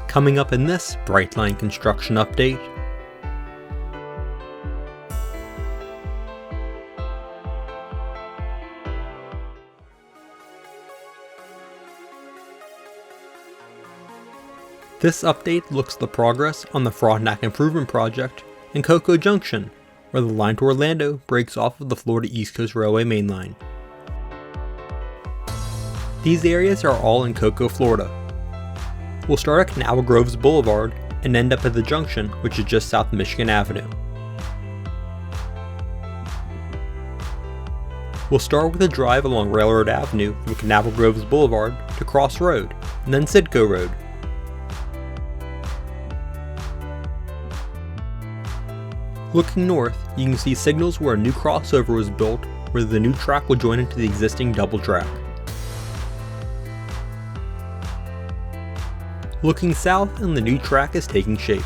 Coming up in this Brightline construction update. This update looks at the progress on the Frontenac Improvement Project in Cocoa Junction, where the line to Orlando breaks off of the Florida East Coast Railway mainline. These areas are all in Cocoa, Florida. We'll start at Canal Groves Boulevard and end up at the junction, which is just south of Michigan Avenue. We'll start with a drive along Railroad Avenue from Canal Groves Boulevard to Cross Road, and then Sidco Road. Looking north, you can see signals where a new crossover was built where the new track will join into the existing double track. Looking south, and the new track is taking shape.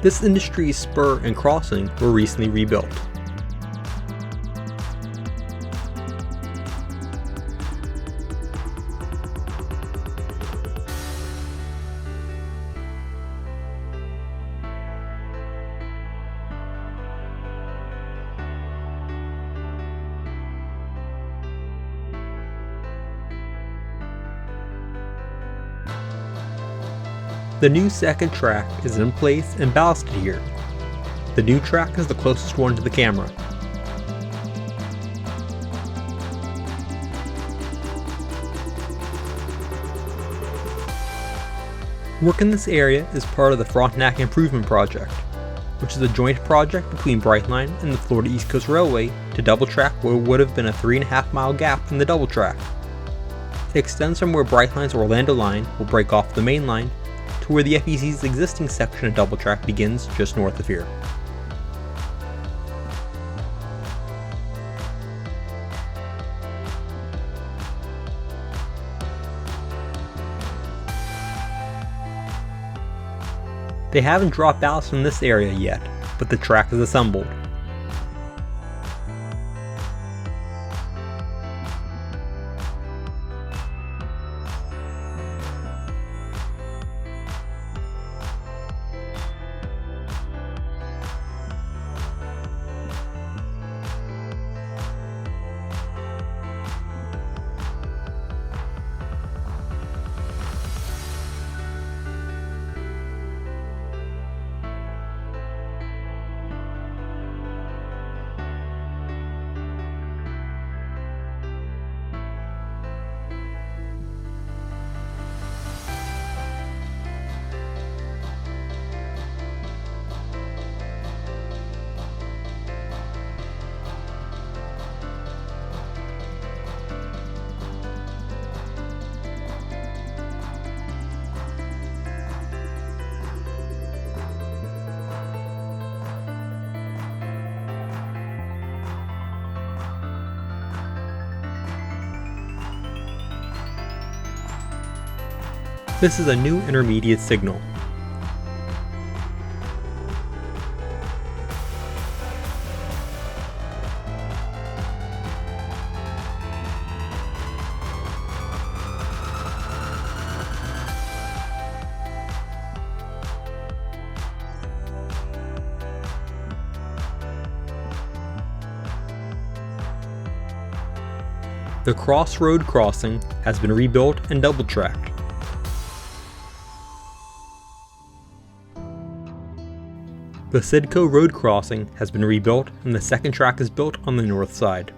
This industry spur and crossing were recently rebuilt. The new second track is in place and ballasted here. The new track is the closest one to the camera. Work in this area is part of the Frontenac Improvement Project, which is a joint project between Brightline and the Florida East Coast Railway to double track what would have been a 3.5 mile gap in the double track. It extends from where Brightline's Orlando line will break off the main line to where the FEC's existing section of double track begins just north of here. They haven't dropped ballast in this area yet, but the track is assembled. This is a new intermediate signal. The Crossroad crossing has been rebuilt and double-tracked. The Sidco Road crossing has been rebuilt and the second track is built on the north side.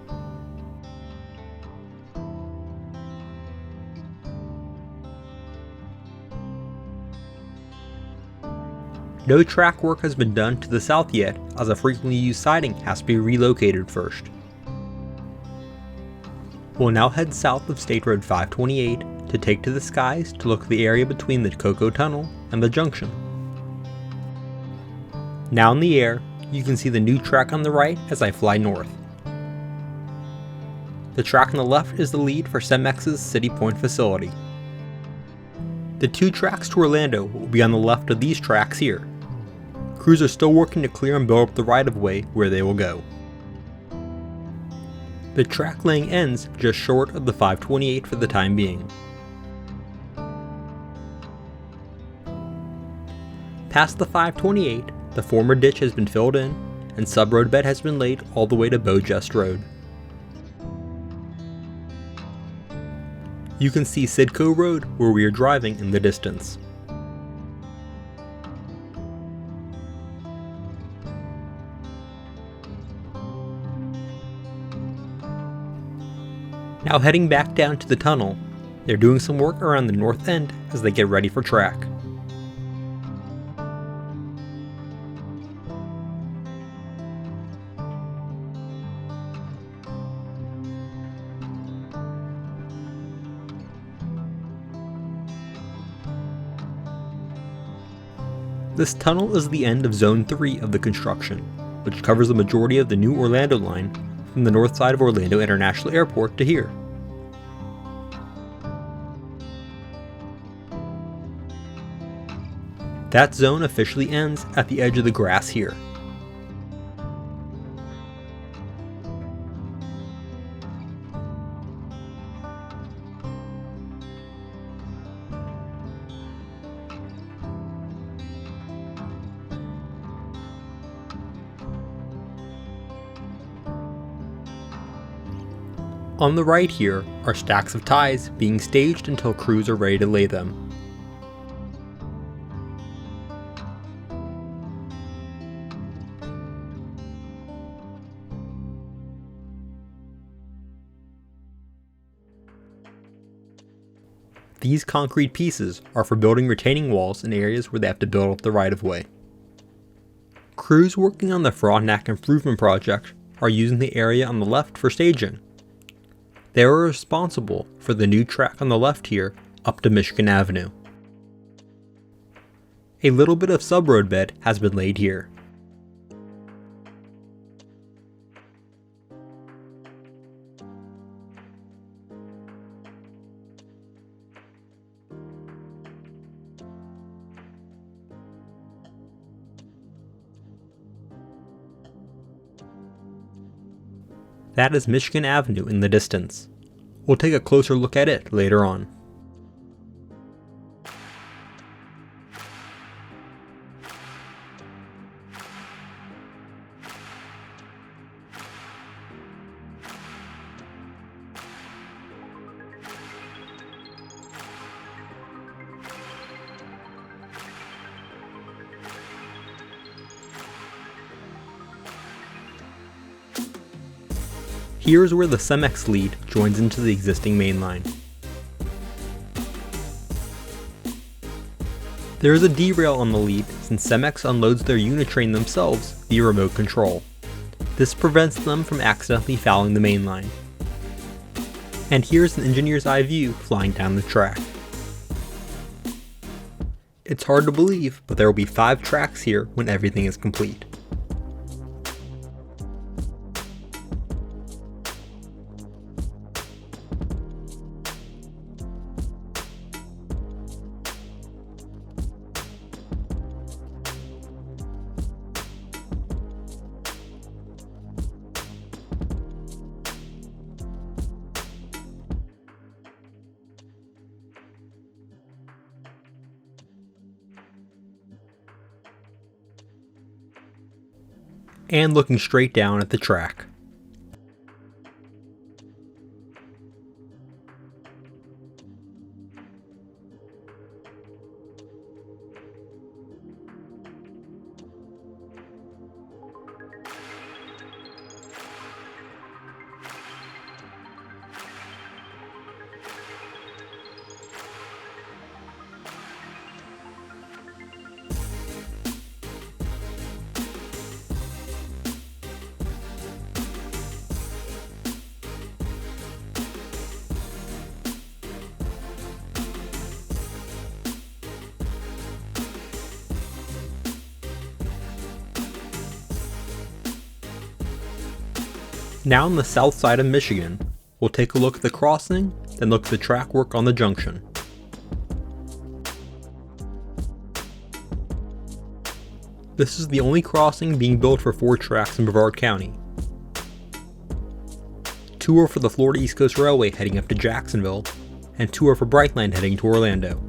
No track work has been done to the south yet, as a frequently used siding has to be relocated first. We'll now head south of State Road 528 to take to the skies to look at the area between the Cocoa Tunnel and the junction. Now in the air, you can see the new track on the right as I fly north. The track on the left is the lead for Cemex's City Point facility. The two tracks to Orlando will be on the left of these tracks here. Crews are still working to clear and build up the right-of-way where they will go. The track laying ends just short of the 528 for the time being. Past the 528, the former ditch has been filled in, and sub-road bed has been laid all the way to Beaujest Road. You can see Sidco Road where we are driving in the distance. Now heading back down to the tunnel, they're doing some work around the north end as they get ready for track. This tunnel is the end of Zone 3 of the construction, which covers the majority of the new Orlando line from the north side of Orlando International Airport to here. That zone officially ends at the edge of the grass here. On the right here are stacks of ties being staged until crews are ready to lay them. These concrete pieces are for building retaining walls in areas where they have to build up the right-of-way. Crews working on the Frontenac Improvement Project are using the area on the left for staging. They are responsible for the new track on the left here up to Michigan Avenue. A little bit of sub-road bed has been laid here. That is Michigan Avenue in the distance. We'll take a closer look at it later on. Here's where the Cemex lead joins into the existing main line. There is a derail on the lead since Cemex unloads their unit train themselves via remote control. This prevents them from accidentally fouling the main line. And here's an engineer's eye view flying down the track. It's hard to believe, but there will be 5 tracks here when everything is complete. And looking straight down at the track. Now on the south side of Michigan, we'll take a look at the crossing, then look at the track work on the junction. This is the only crossing being built for 4 tracks in Brevard County. 2 are for the Florida East Coast Railway heading up to Jacksonville, and 2 are for Brightline heading to Orlando.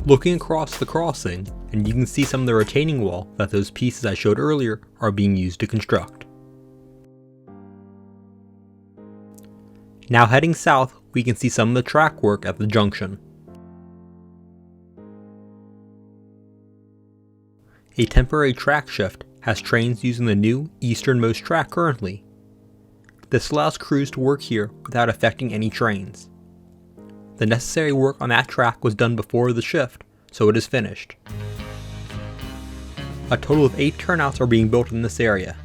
Looking across the crossing, and you can see some of the retaining wall that those pieces I showed earlier are being used to construct. Now heading south, we can see some of the track work at the junction. A temporary track shift has trains using the new easternmost track currently. This allows crews to work here without affecting any trains. The necessary work on that track was done before the shift, so it is finished. A total of 8 turnouts are being built in this area.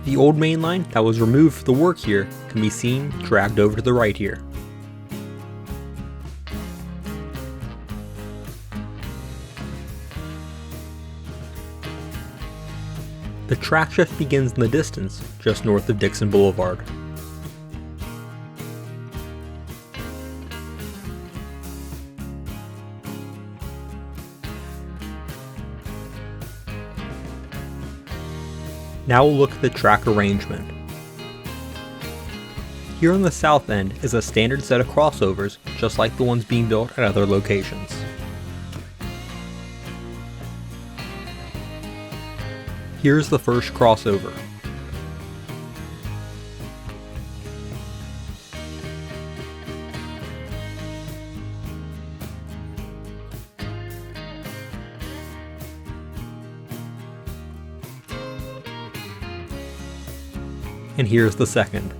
The old main line that was removed for the work here can be seen dragged over to the right here. The track shift begins in the distance, just north of Dixon Boulevard. Now we'll look at the track arrangement. Here on the south end is a standard set of crossovers, just like the ones being built at other locations. Here's the first crossover. And here's the second.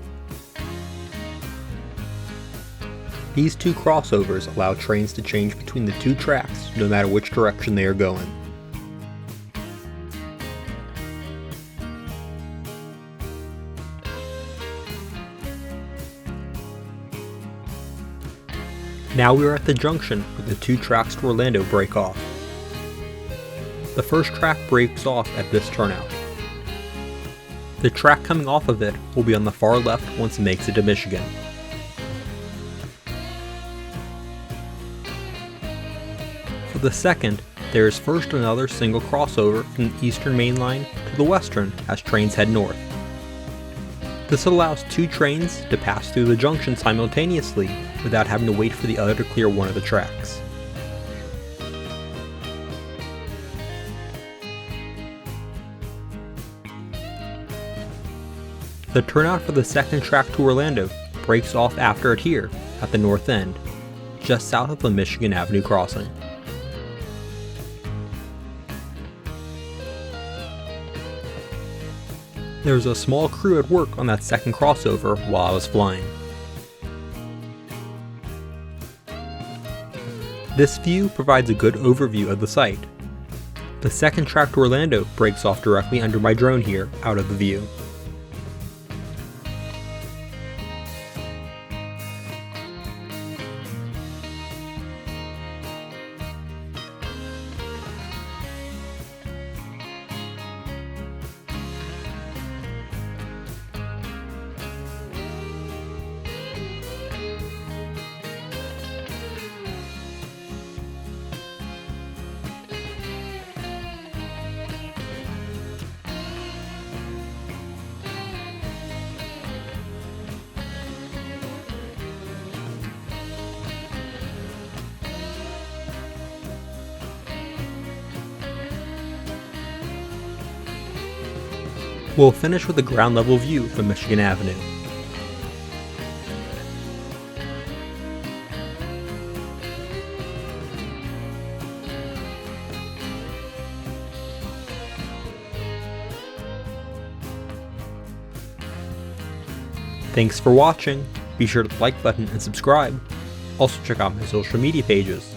These 2 crossovers allow trains to change between the 2 tracks no matter which direction they are going. Now we are at the junction where the 2 tracks to Orlando break off. The first track breaks off at this turnout. The track coming off of it will be on the far left once it makes it to Michigan. For the second, there is first another single crossover from the eastern main line to the western as trains head north. This allows 2 trains to pass through the junction simultaneously without having to wait for the other to clear one of the tracks. The turnout for the second track to Orlando breaks off after it here at the north end, just south of the Michigan Avenue crossing. There was a small crew at work on that second crossover while I was flying. This view provides a good overview of the site. The second track to Orlando breaks off directly under my drone here, out of the view. We'll finish with a ground level view from Michigan Avenue. Thanks for watching. Be sure to like button and subscribe. Also check out my social media pages.